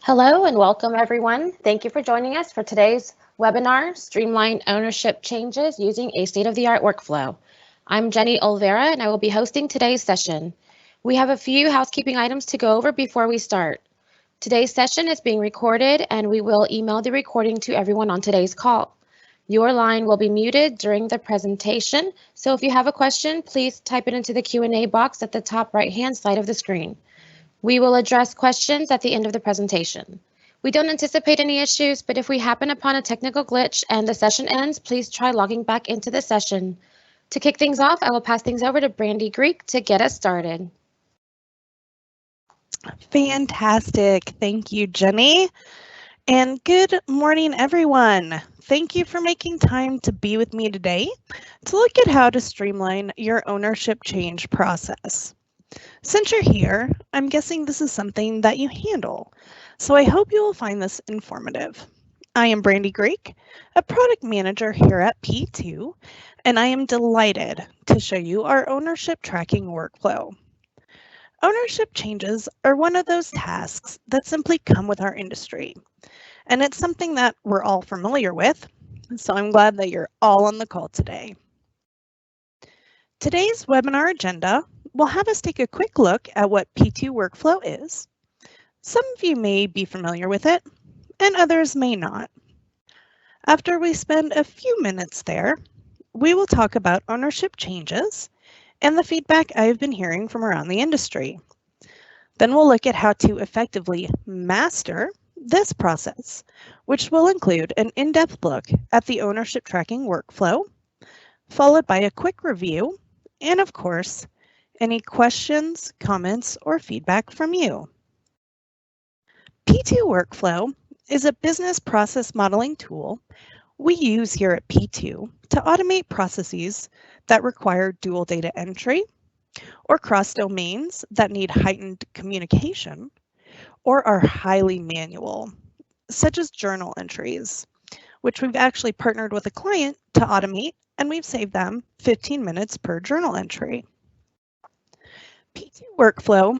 Hello and welcome everyone. Thank you for joining us for today's webinar, Streamline Ownership Changes Using a State-of-the-Art Workflow. I'm Jenny Olvera and I will be hosting today's session. We have a few housekeeping items to go over before we start. Today's session is being recorded and we will email the recording to everyone on today's call. Your line will be muted during the presentation, so if you have a question, please type it into the Q&A box at the top right-hand side of the screen. We will address questions at the end of the presentation. We don't anticipate any issues, but if we happen upon a technical glitch and the session ends, please try logging back into the session. To kick things off, I will pass things over to Brandy Greek to get us started. Fantastic. Thank you, Jenny. And good morning, everyone. Thank you for making time to be with me today to look at how to streamline your ownership change process. Since you're here, I'm guessing this is something that you handle, so I hope you will find this informative. I am Brandy Greek, a product manager here at P2, and I am delighted to show you our ownership tracking workflow. Ownership changes are one of those tasks that simply come with our industry, and it's something that we're all familiar with, so I'm glad that you're all on the call today. Today's webinar agenda will have us take a quick look at what P2 workflow is. Some of you may be familiar with it, and others may not. After we spend a few minutes there, we will talk about ownership changes and the feedback I've been hearing from around the industry. Then we'll look at how to effectively master this process, which will include an in-depth look at the ownership tracking workflow, followed by a quick review, and of course, any questions, comments, or feedback from you. P2 Workflow is a business process modeling tool we use here at P2 to automate processes that require dual data entry or cross domains that need heightened communication or are highly manual, such as journal entries, which we've actually partnered with a client to automate, and we've saved them 15 minutes per journal entry. P2 Workflow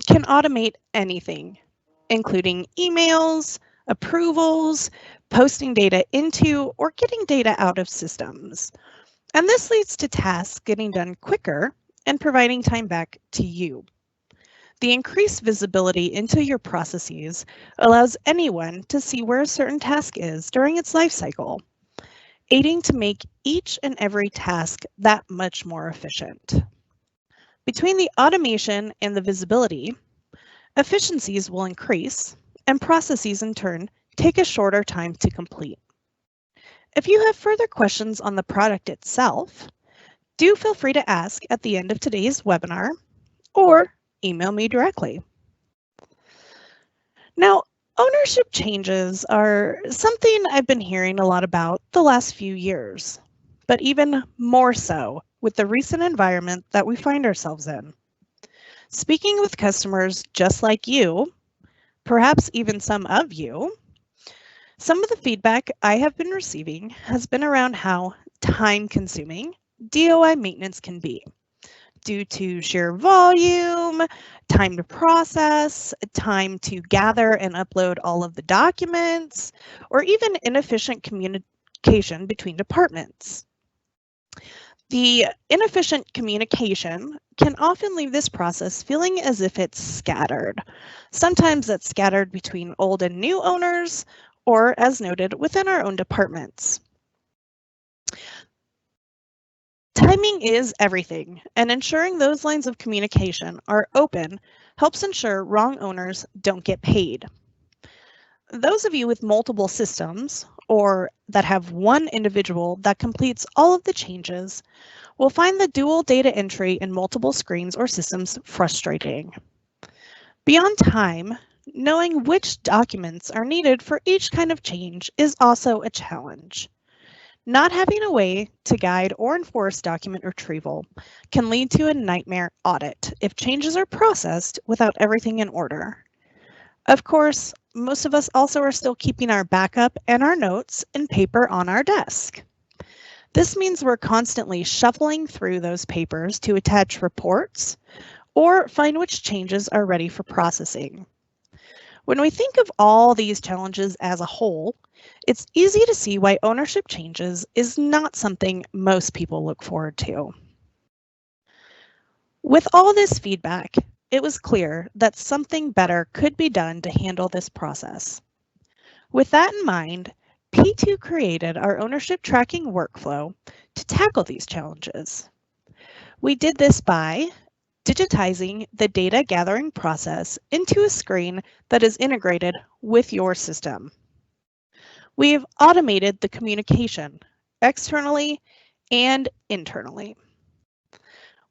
can automate anything, including emails, approvals, posting data into or getting data out of systems. And this leads to tasks getting done quicker and providing time back to you. The increased visibility into your processes allows anyone to see where a certain task is during its life cycle, aiding to make each and every task that much more efficient. Between the automation and the visibility, efficiencies will increase and processes in turn take a shorter time to complete. If you have further questions on the product itself, do feel free to ask at the end of today's webinar or email me directly. Now, ownership changes are something I've been hearing a lot about the last few years, but even more so with the recent environment that we find ourselves in. Speaking with customers just like you, perhaps even some of you, some of the feedback I have been receiving has been around how time-consuming DOI maintenance can be due to sheer volume, time to process, time to gather and upload all of the documents, or even inefficient communication between departments. The inefficient communication can often leave this process feeling as if it's scattered. Sometimes that's scattered between old and new owners, or as noted, within our own departments. Timing is everything, and ensuring those lines of communication are open helps ensure wrong owners don't get paid. Those of you with multiple systems, or that have one individual that completes all of the changes, will find the dual data entry in multiple screens or systems frustrating. Beyond time, knowing which documents are needed for each kind of change is also a challenge. Not having a way to guide or enforce document retrieval can lead to a nightmare audit if changes are processed without everything in order. Of course, most of us also are still keeping our backup and our notes in paper on our desk. This means we're constantly shuffling through those papers to attach reports or find which changes are ready for processing. When we think of all these challenges as a whole, it's easy to see why ownership changes is not something most people look forward to. With all this feedback, it was clear that something better could be done to handle this process. With that in mind, P2 created our ownership tracking workflow to tackle these challenges. We did this by digitizing the data gathering process into a screen that is integrated with your system. We have automated the communication externally and internally.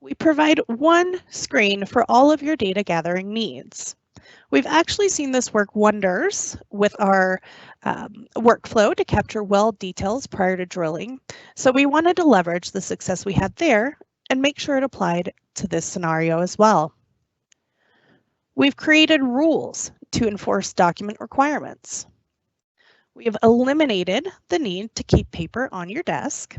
We provide one screen for all of your data gathering needs. We've actually seen this work wonders with our workflow to capture well details prior to drilling. So we wanted to leverage the success we had there and make sure it applied to this scenario as well. We've created rules to enforce document requirements. We have eliminated the need to keep paper on your desk.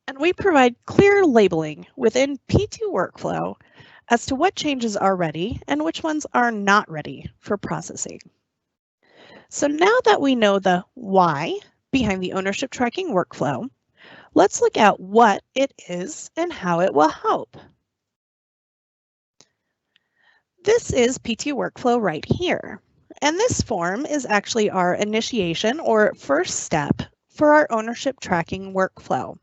And we provide clear labeling within P2 workflow as to what changes are ready and which ones are not ready for processing. So now that we know the why behind the ownership tracking workflow, let's look at what it is and how it will help. This is P2 workflow right here. And this form is actually our initiation or first step for our ownership tracking workflow.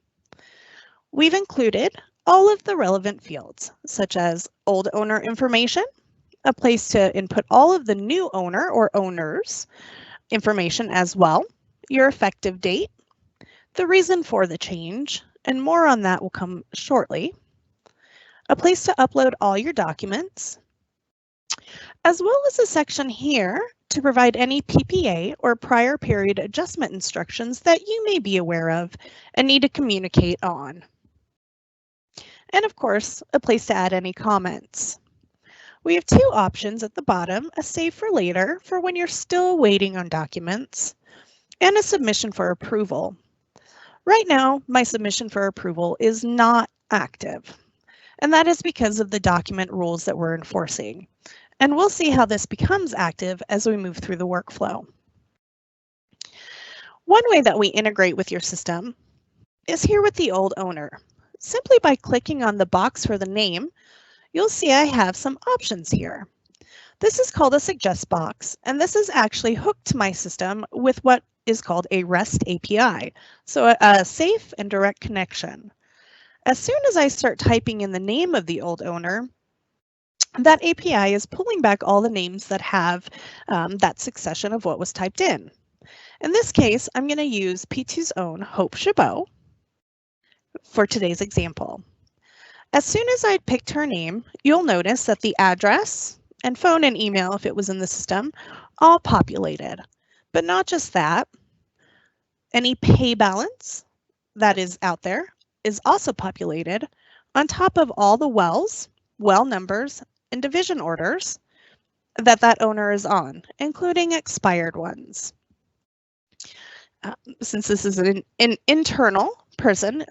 We've included all of the relevant fields, such as old owner information, a place to input all of the new owner or owners information as well, your effective date, the reason for the change, and more on that will come shortly, a place to upload all your documents, as well as a section here to provide any PPA or prior period adjustment instructions that you may be aware of and need to communicate on. And of course, a place to add any comments. We have two options at the bottom, a save for later for when you're still waiting on documents, and a submission for approval. Right now, my submission for approval is not active, and that is because of the document rules that we're enforcing. And we'll see how this becomes active as we move through the workflow. One way that we integrate with your system is here with the old owner. Simply by clicking on the box for the name, you'll see I have some options here. This is called a suggest box, and this is actually hooked to my system with what is called a REST API, so a safe and direct connection. As soon as I start typing in the name of the old owner, that API is pulling back all the names that have that succession of what was typed in. In this case, I'm going to use P2's own Hope Chabot for today's example. As soon as I picked her name, you'll notice that the address and phone and email, if it was in the system, all populated. But not just that, any pay balance that is out there is also populated on top of all the well numbers, and division orders that owner is on, including expired ones. Since this is an internal person,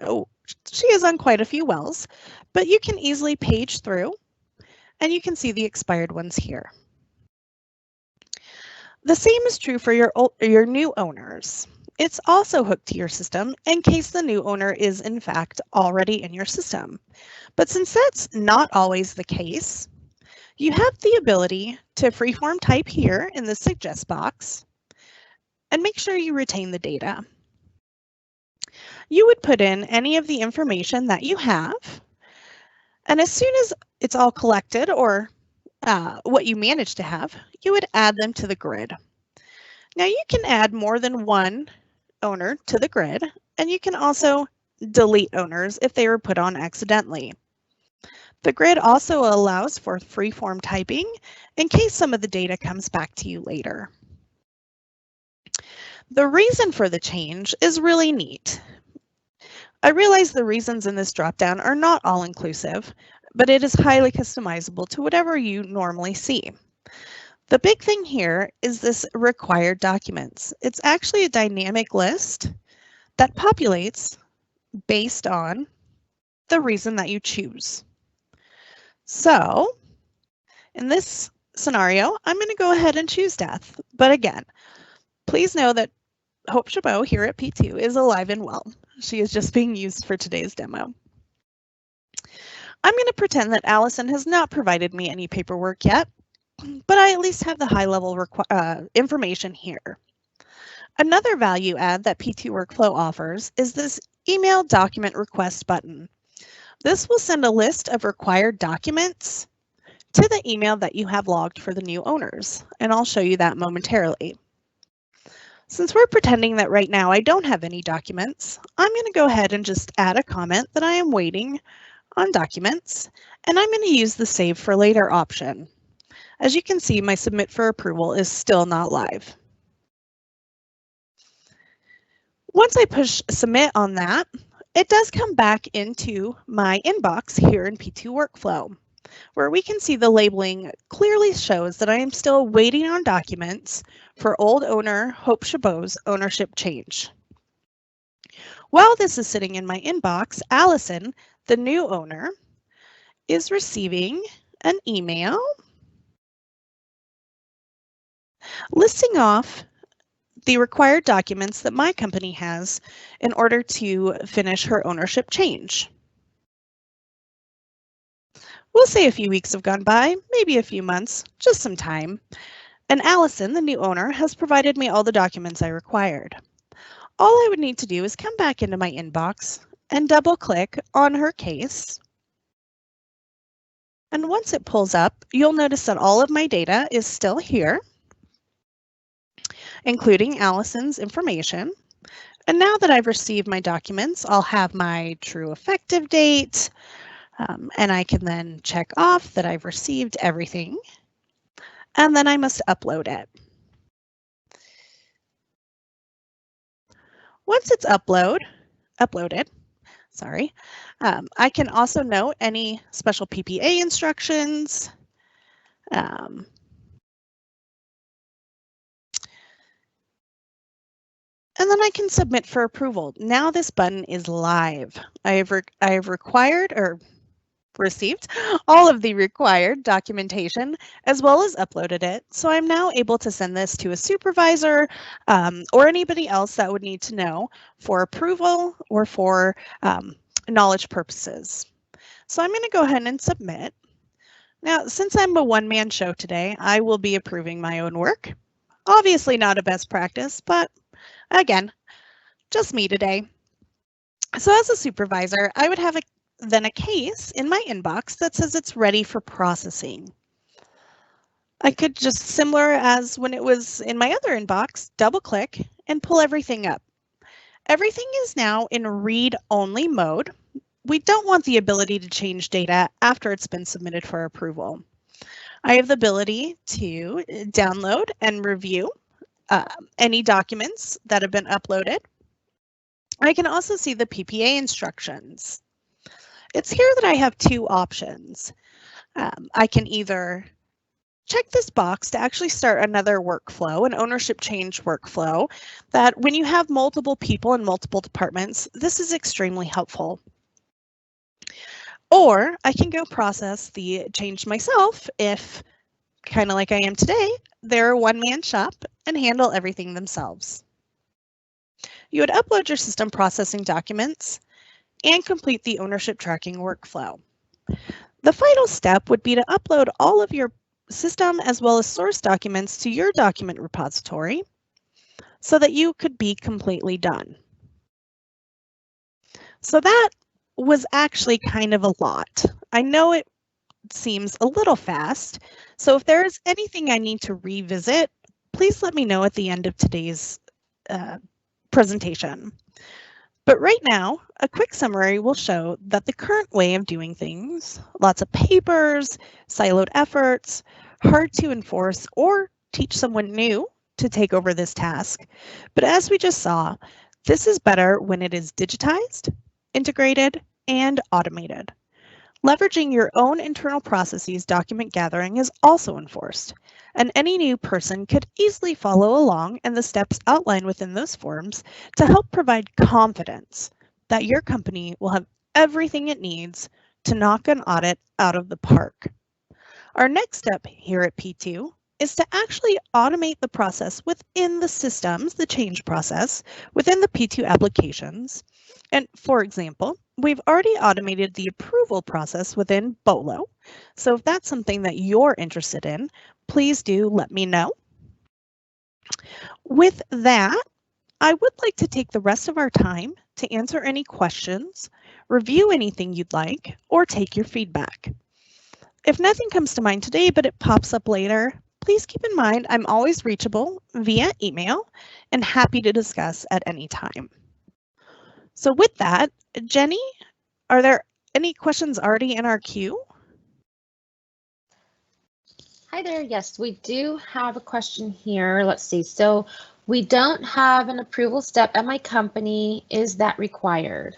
she is on quite a few wells, but you can easily page through and you can see the expired ones here. The same is true for your new owners. It's also hooked to your system in case the new owner is in fact already in your system. But since that's not always the case, you have the ability to freeform type here in the suggest box and make sure you retain the data. You would put in any of the information that you have, and as soon as it's all collected or what you manage to have, you would add them to the grid. Now you can add more than one owner to the grid, and you can also delete owners if they were put on accidentally. The grid also allows for freeform typing in case some of the data comes back to you later. The reason for the change is really neat. I realize the reasons in this dropdown are not all inclusive, but it is highly customizable to whatever you normally see. The big thing here is this required documents. It's actually a dynamic list that populates based on the reason that you choose. So in this scenario, I'm going to go ahead and choose death. But again, please know that Hope Chabot here at P2 is alive and well. She is just being used for today's demo. I'm going to pretend that Allison has not provided me any paperwork yet, but I at least have the high-level information here. Another value add that P2 Workflow offers is this email document request button. This will send a list of required documents to the email that you have logged for the new owners, and I'll show you that momentarily. Since we're pretending that right now I don't have any documents, I'm going to go ahead and just add a comment that I am waiting on documents, and I'm going to use the Save for Later option. As you can see, my Submit for Approval is still not live. Once I push Submit on that, it does come back into my inbox here in P2 Workflow, where we can see the labeling clearly shows that I am still waiting on documents for old owner Hope Chabot's ownership change. While this is sitting in my inbox, Allison, the new owner, is receiving an email listing off the required documents that my company has in order to finish her ownership change. We'll say a few weeks have gone by, maybe a few months, just some time, and Allison, the new owner, has provided me all the documents I required. All I would need to do is come back into my inbox and double-click on her case. And once it pulls up, you'll notice that all of my data is still here, including Allison's information. And now that I've received my documents, I'll have my true effective date, and I can then check off that I've received everything, and then I must upload it. Once it's uploaded, I can also note any special PPA instructions, and then I can submit for approval. Now this button is live. I have received all of the required documentation as well as uploaded it. So I'm now able to send this to a supervisor or anybody else that would need to know for approval or for knowledge purposes. So I'm going to go ahead and submit. Now, since I'm a one-man show today, I will be approving my own work. Obviously not a best practice, but again, just me today. So as a supervisor, I would have then a case in my inbox that says it's ready for processing. I could just, similar as when it was in my other inbox, double click and pull everything up. Everything is now in read-only mode. We don't want the ability to change data after it's been submitted for approval. I have the ability to download and review any documents that have been uploaded. I can also see the PPA instructions. It's here that I have two options. I can either check this box to actually start another workflow, an ownership change workflow, that when you have multiple people in multiple departments, this is extremely helpful. Or I can go process the change myself if, kind of like I am today, they're a one-man shop and handle everything themselves. You would upload your system processing documents and complete the ownership tracking workflow. The final step would be to upload all of your system as well as source documents to your document repository so that you could be completely done. So that was actually kind of a lot. I know it seems a little fast, so if there is anything I need to revisit, please let me know at the end of today's presentation. But right now, a quick summary will show that the current way of doing things, lots of papers, siloed efforts, hard to enforce or teach someone new to take over this task. But as we just saw, this is better when it is digitized, integrated, and automated. Leveraging your own internal processes, document gathering is also enforced, and any new person could easily follow along in the steps outlined within those forms to help provide confidence that your company will have everything it needs to knock an audit out of the park. Our next step here at P2 is to actually automate the process within the systems, the change process, within the P2 applications. And for example, we've already automated the approval process within BOLO. So if that's something that you're interested in, please do let me know. With that, I would like to take the rest of our time to answer any questions, review anything you'd like, or take your feedback. If nothing comes to mind today, but it pops up later, please keep in mind I'm always reachable via email and happy to discuss at any time. So with that, Jenny, are there any questions already in our queue? Hi there. Yes, we do have a question here. Let's see. So we don't have an approval step at my company. Is that required?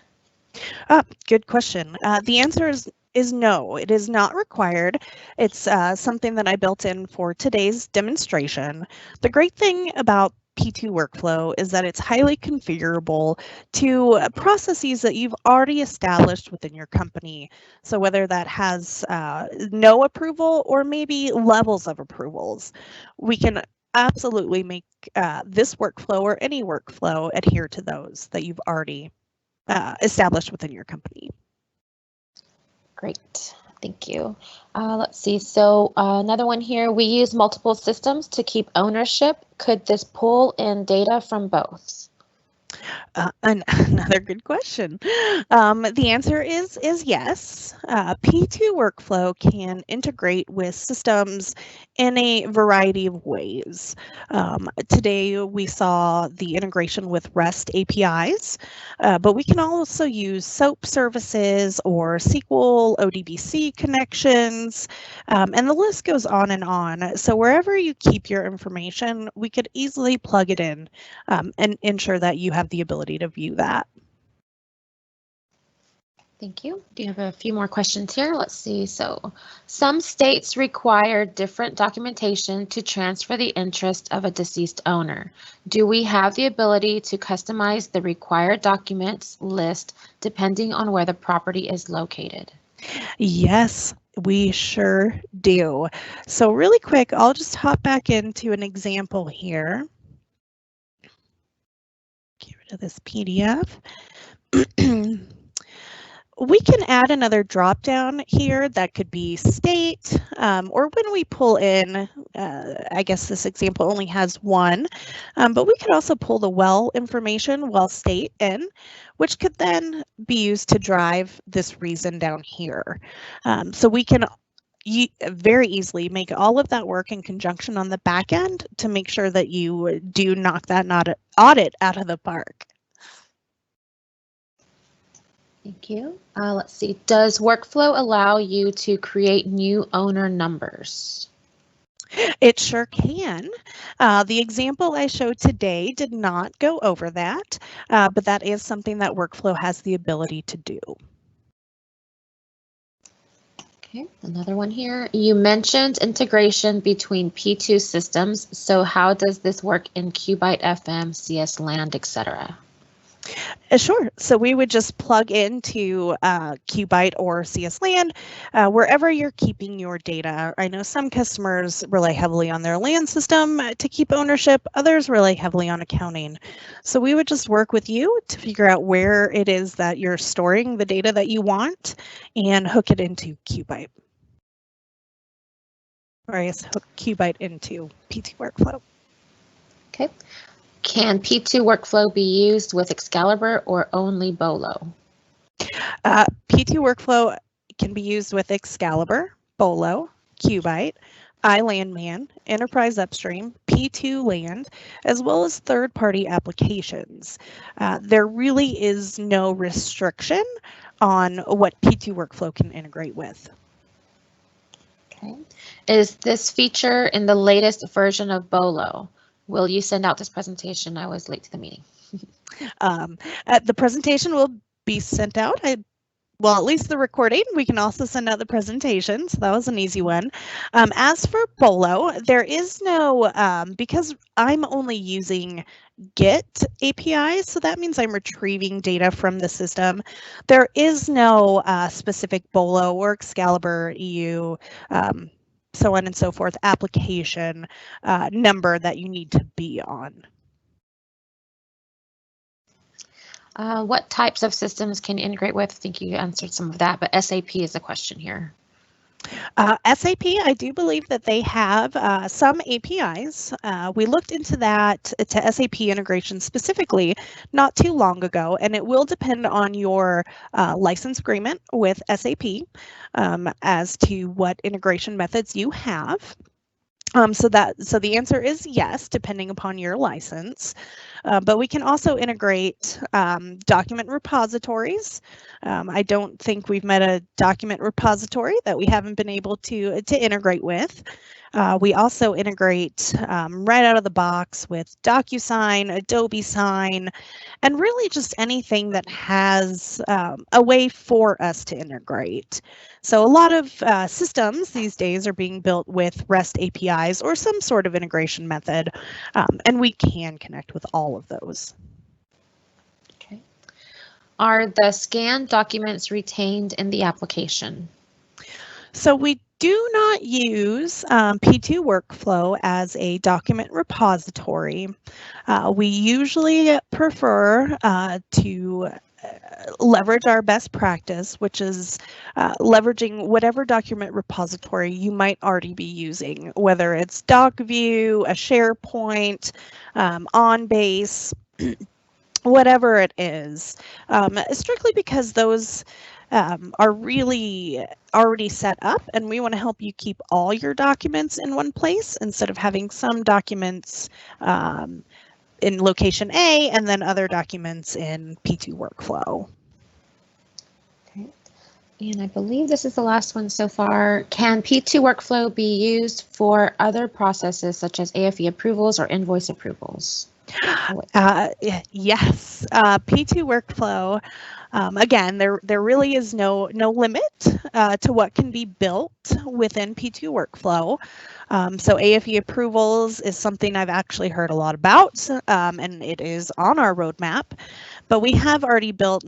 Good question. The answer is no, it is not required. It's something that I built in for today's demonstration. The great thing about P2 workflow is that it's highly configurable to processes that you've already established within your company. So whether that has no approval or maybe levels of approvals, we can absolutely make this workflow or any workflow adhere to those that you've already established within your company. Great, thank you. Let's see, so another one here, we use multiple systems to keep ownership. Could this pull in data from both? Another good question. The answer is yes. P2 workflow can integrate with systems in a variety of ways. Today we saw the integration with REST APIs, but we can also use SOAP services or SQL ODBC connections, and the list goes on and on. So wherever you keep your information, we could easily plug it in and ensure that you have the ability to view that. Thank you. Do you have a few more questions here? Let's see. So some states require different documentation to transfer the interest of a deceased owner. Do we have the ability to customize the required documents list depending on where the property is located? Yes, we sure do. So really quick, I'll just hop back into an example here. Get rid of this PDF. We can add another drop down here that could be state, or when we pull in, I guess this example only has one, but we could also pull the well information, well state in, which could then be used to drive this reason down here. So we can very easily make all of that work in conjunction on the back end to make sure that you do knock that audit out of the park. Thank you. Let's see. Does workflow allow you to create new owner numbers? It sure can. The example I showed today did not go over that, but that is something that workflow has the ability to do. Okay, another one here. You mentioned integration between P2 systems. So how does this work in Qbyte FM, CS Land, etc.? Sure. So we would just plug into Qbyte or CS Land, wherever you're keeping your data. I know some customers rely heavily on their land system to keep ownership, others rely heavily on accounting. So we would just work with you to figure out where it is that you're storing the data that you want and hook it into Qbyte. Or I guess hook Qbyte into P2 workflow. Okay. Can P2 workflow be used with Excalibur or only BOLO? P2 workflow can be used with Excalibur, BOLO, Qbyte, iLandman, Enterprise Upstream, P2 Land, as well as third-party applications. There really is no restriction on what P2 workflow can integrate with. Okay. Is this feature in the latest version of BOLO? Will you send out this presentation? I was late to the meeting. The presentation will be sent out. Well, at least the recording. We can also send out the presentation. So that was an easy one. As for BOLO, there is no, because I'm only using Get API, so that means I'm retrieving data from the system. There is no specific BOLO or Excalibur EU so on and so forth, application number that you need to be on. What types of systems can you integrate with? I think you answered some of that, but SAP is the question here. SAP, I do believe that they have some APIs. We looked into that to SAP integration specifically not too long ago, and it will depend on your license agreement with SAP as to what integration methods you have. So the answer is yes, depending upon your license. But we can also integrate document repositories. I don't think we've met a document repository that we haven't been able to integrate with. We also integrate right out of the box with DocuSign, Adobe Sign, and really just anything that has a way for us to integrate. So a lot of systems these days are being built with REST APIs or some sort of integration method, and we can connect with all of those. Okay. Are the scanned documents retained in the application? So we do not use P2 workflow as a document repository. We usually prefer to leverage our best practice, which is leveraging whatever document repository you might already be using, whether it's DocView, a SharePoint, OnBase, whatever it is, strictly because those are really already set up, and we want to help you keep all your documents in one place instead of having some documents in location A and then other documents in P2 workflow. Okay. And I believe this is the last one so far. Can P2 workflow be used for other processes such as AFE approvals or invoice approvals? Yes, P2 workflow. Again, there really is no limit to what can be built within P2 workflow. So AFE approvals is something I've actually heard a lot about, and it is on our roadmap. But we have already built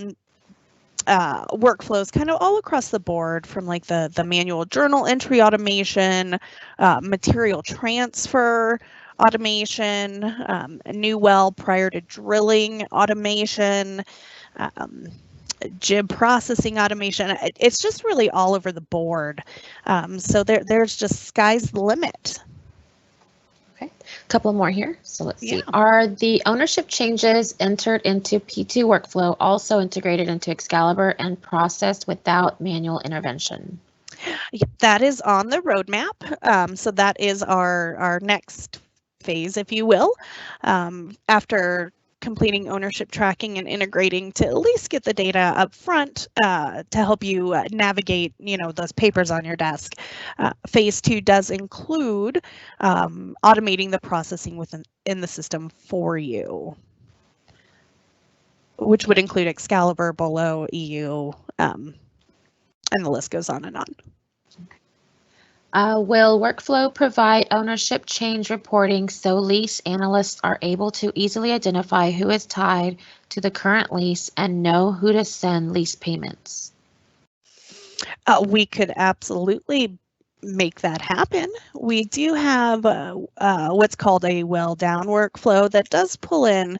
workflows kind of all across the board, from like the manual journal entry automation, material transfer automation, new well prior to drilling automation, jib processing automation. It's just really all over the board. So there's just sky's the limit. Okay, a couple more here. So let's see. Are the ownership changes entered into P2 workflow also integrated into Excalibur and processed without manual intervention? That is on the roadmap. So that is our next phase, if you will, after completing ownership tracking and integrating to at least get the data up front to help you navigate, those papers on your desk. Phase 2 does include automating the processing in the system for you, which would include Excalibur, Bolo, EU, and the list goes on and on. Will workflow provide ownership change reporting so lease analysts are able to easily identify who is tied to the current lease and know who to send lease payments? We could absolutely make that happen. We do have what's called a well down workflow that does pull in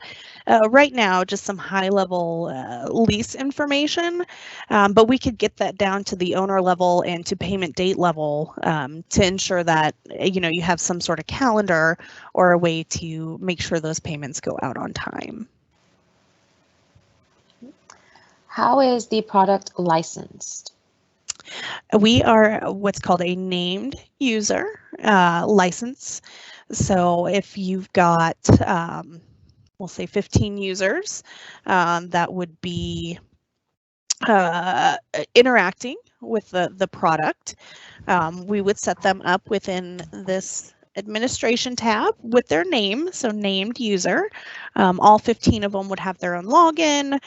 right now just some high level lease information, but we could get that down to the owner level and to payment date level to ensure that you have some sort of calendar or a way to make sure those payments go out on time. How is the product licensed? We are what's called a named user license. So if you've got, we'll say 15 users, that would be interacting with the product, we would set them up within this administration tab with their name, so named user. All 15 of them would have their own login.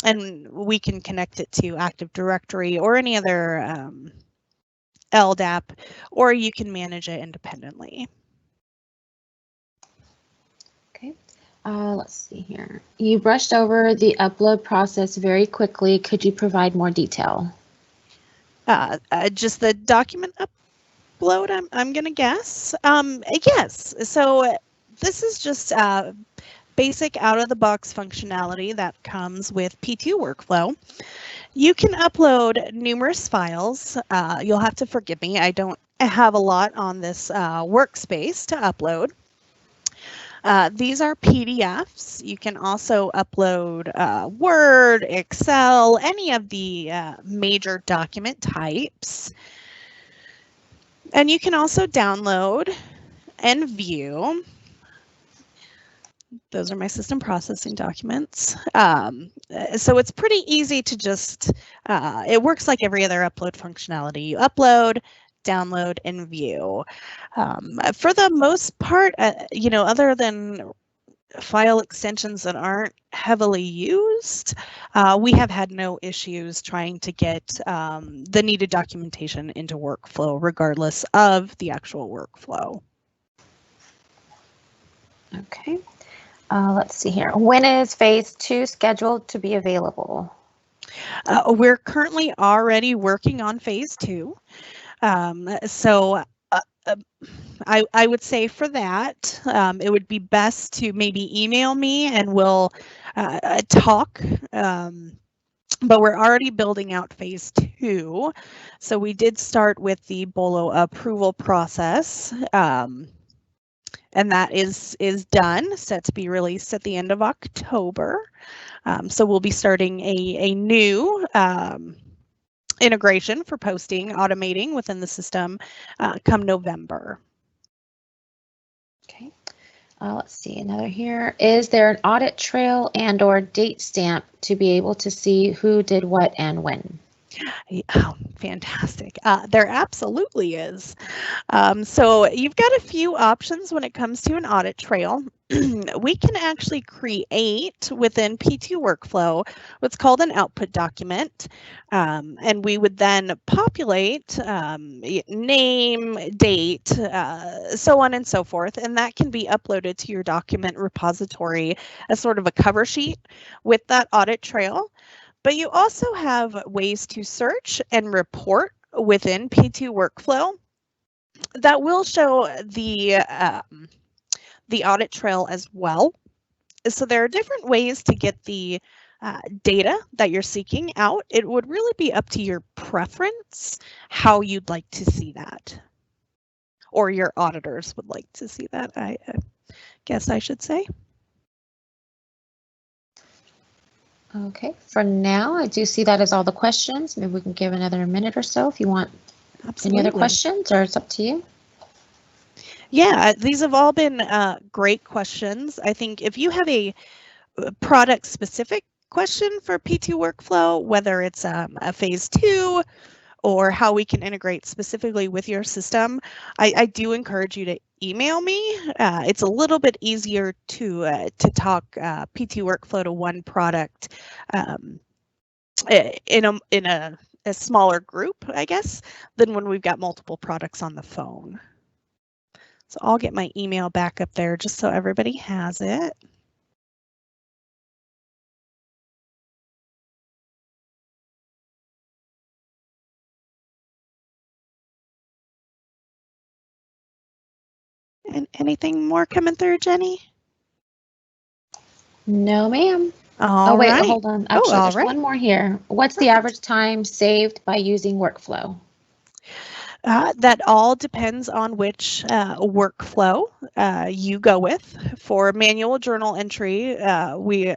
And we can connect it to Active Directory or any other LDAP, or you can manage it independently. Okay, let's see here. You brushed over the upload process very quickly. Could you provide more detail? Just the document workload, I'm going to guess. Yes, so this is just basic out-of-the-box functionality that comes with P2 workflow. You can upload numerous files. You'll have to forgive me, I don't have a lot on this workspace to upload. These are PDFs. You can also upload Word, Excel, any of the major document types. And you can also download and view. Those are my system processing documents. So it's pretty easy to just, it works like every other upload functionality. You upload, download, and view. For the most part, other than file extensions that aren't heavily used, we have had no issues trying to get the needed documentation into workflow, regardless of the actual workflow. Okay. Let's see here. When is phase 2 scheduled to be available? We're currently already working on phase 2. So I would say for that, it would be best to maybe email me and we'll talk. But we're already building out phase 2. So we did start with the BOLO approval process. And that is done, set to be released at the end of October. So we'll be starting a new integration for posting, automating within the system come November. Okay. Let's see, another here. Is there an audit trail and/or date stamp to be able to see who did what and when? Oh, fantastic. There absolutely is. So you've got a few options when it comes to an audit trail. We can actually create within P2 workflow what's called an output document, and we would then populate name, date, so on and so forth, and that can be uploaded to your document repository as sort of a cover sheet with that audit trail. But you also have ways to search and report within P2 workflow that will show the audit trail as well. So there are different ways to get the data that you're seeking out. It would really be up to your preference how you'd like to see that, or your auditors would like to see that, I guess I should say. Okay, for now, I do see that as all the questions. Maybe we can give another minute or so if you want. Absolutely. Any other questions, or it's up to you? Yeah, these have all been great questions. I think if you have a product specific question for P2 workflow, whether it's a phase 2 or how we can integrate specifically with your system, I do encourage you to email me. It's a little bit easier to talk P2 workflow to one product in a smaller group, I guess, than when we've got multiple products on the phone. So I'll get my email back up there just so everybody has it. And anything more coming through, Jenny? No, ma'am. Oh, wait, right. Hold on. Actually, there's one more here. What's the average time saved by using workflow? That all depends on which workflow you go with. For manual journal entry, the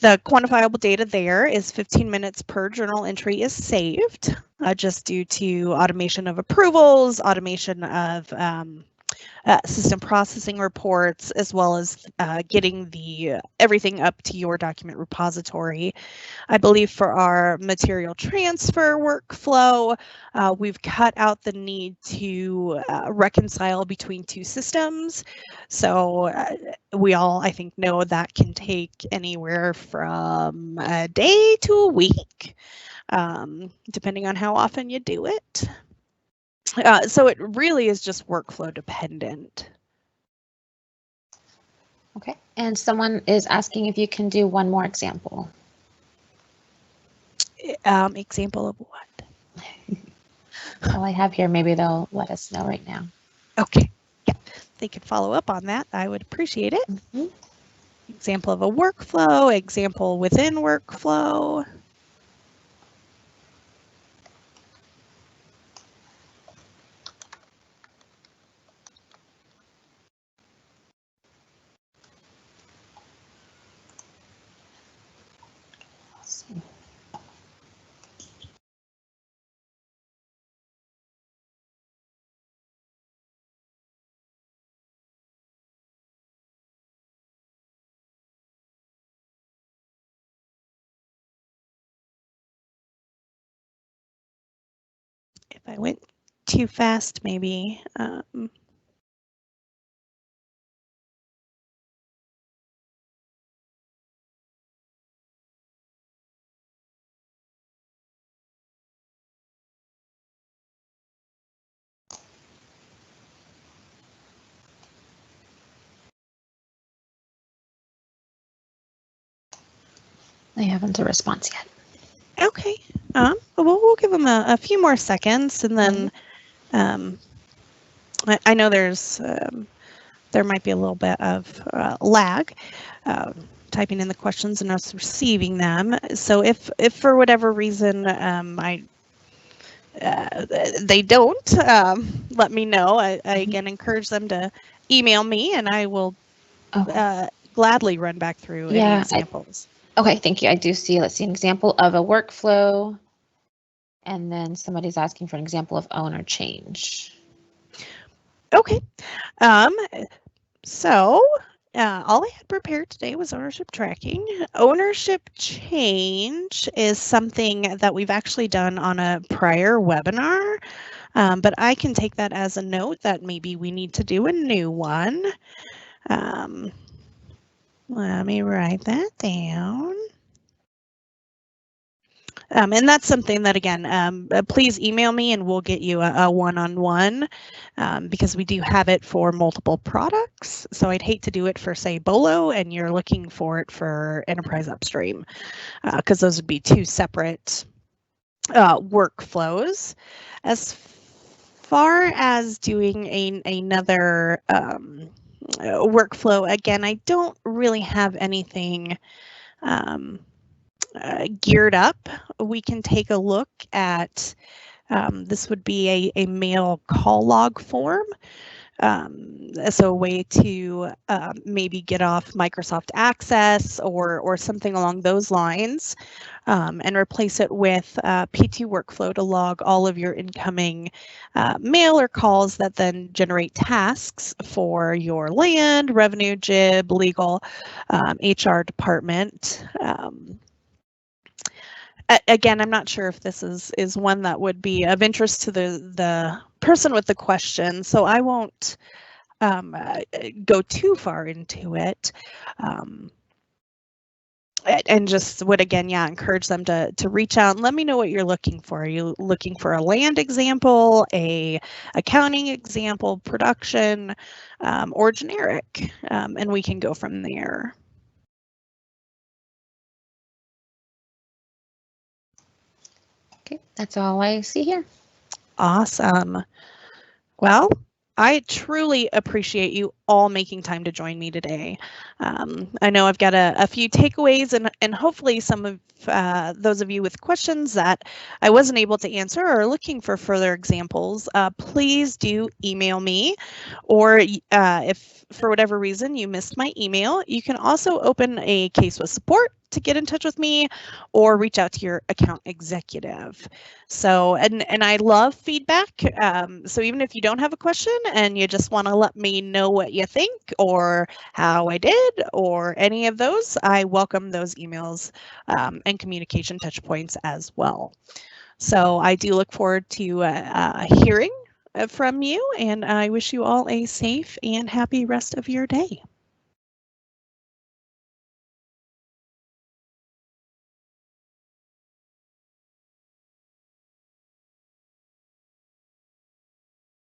quantifiable data there is 15 minutes per journal entry is saved, just due to automation of approvals, automation of system processing reports, as well as getting everything up to your document repository. I believe for our material transfer workflow, we've cut out the need to reconcile between two systems. So we all, I think, know that can take anywhere from a day to a week, depending on how often you do it. So it really is just workflow dependent. Okay, and someone is asking if you can do one more example. Example of what? All I have here, maybe they'll let us know right now. Okay, yeah, they could follow up on that. I would appreciate it. Mm-hmm. Example of a workflow, example within workflow. Let's see. If I went too fast, maybe. They haven't a response yet. Okay, we'll give them a few more seconds, and then I know there might be a little bit of lag typing in the questions and us receiving them. So if for whatever reason they don't, let me know. I again encourage them to email me, and I will gladly run back through any examples. Okay, thank you. I do see, let's see, an example of a workflow, and then somebody's asking for an example of owner change. Okay, so all I had prepared today was ownership tracking. Ownership change is something that we've actually done on a prior webinar, but I can take that as a note that maybe we need to do a new one. Let me write that down. And that's something that, again, please email me and we'll get you a one-on-one because we do have it for multiple products. So I'd hate to do it for, say, Bolo and you're looking for it for Enterprise Upstream because those would be two separate workflows. As far as doing another workflow, again, I don't really have anything geared up. We can take a look at, this would be a mail call log form. So a way to maybe get off Microsoft Access or something along those lines and replace it with P2 workflow to log all of your incoming mail or calls that then generate tasks for your land, revenue, JIB, legal, HR department. Again, I'm not sure if this is one that would be of interest to the person with the question, so I won't go too far into it. And just would, again, encourage them to reach out and let me know what you're looking for. Are you looking for a land example, a accounting example, production, or generic? And we can go from there. Okay, that's all I see here. Awesome. Well, I truly appreciate you all making time to join me today. I know I've got a few takeaways and hopefully some of those of you with questions that I wasn't able to answer or are looking for further examples, please do email me, or if for whatever reason you missed my email, you can also open a case with support to get in touch with me or reach out to your account executive. So, and I love feedback. So even if you don't have a question and you just want to let me know what you think or how I did or any of those, I welcome those emails and communication touch points as well. So I do look forward to hearing from you, and I wish you all a safe and happy rest of your day.